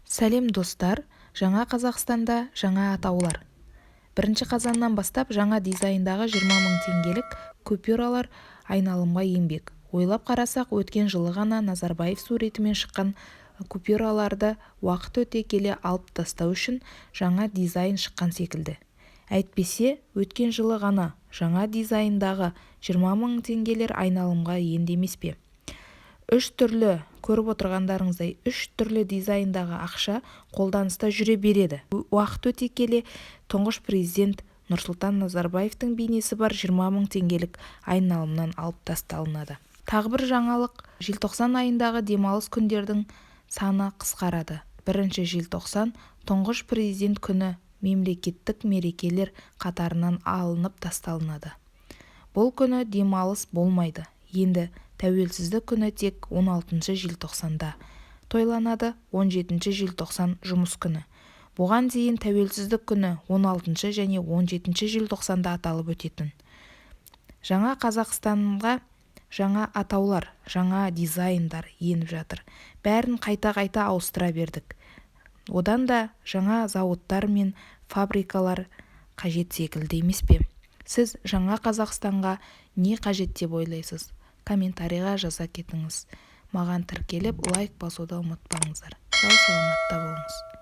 Сәлем достар, жаңа Қазақстанда жаңа атаулар. 1 қазаннан бастап жаңа дизайндағы 20 мың теңгелік купюралар айналымға енбек. Ойлап қарасақ, өткен жылы ғана Назарбаев суретімен шыққан купюраларды уақыт өте келе алып тастау үшін жаңа дизайн шыққан секілді. Әйтпесе, өткен жылы ғана жаңа дизайндағы 20 мың теңгелер айналымға енді емес пе? Үш түрлі, көріп отырғандарыңыздай, 3 түрлі дизайндағы ақша қолданыста жүре береді. Уақыт өте келе тұңғыш президент Нұрсұлтан Назарбаевтың бейнесі бар 20 мың теңгелік айналымнан алып тасталынады. Тағы бір жаңалық, желтоқсан айындағы демалыс күндердің саны қысқарады. 1 желтоқсан тұңғыш президент күні мемлекеттік мерекелер қатарынан алынып тасталынады. Бұл күні демалыс болмайды. Енді тәуелсіздік күні тек 16 желтоқсанда тойланады, 17 желтоқсан жұмыс күні. Бұған дейін тәуелсіздік күні 16 және 17 желтоқсанда аталып өтетін. Жаңа Қазақстанға жаңа атаулар, жаңа дизайндар еніп жатыр. Бәрін қайта-қайта ауыстыра бердік. Одан да жаңа зауыттар мен фабрикалар қажет секілді емес пе? Сіз жаңа Қазақстанға не қажет деп ойлайсыз? Комментарийға жаза кетіңіз. Маған тіркеліп лайк басуды ұмытпаңыздар. Сау саламатта болыңыз.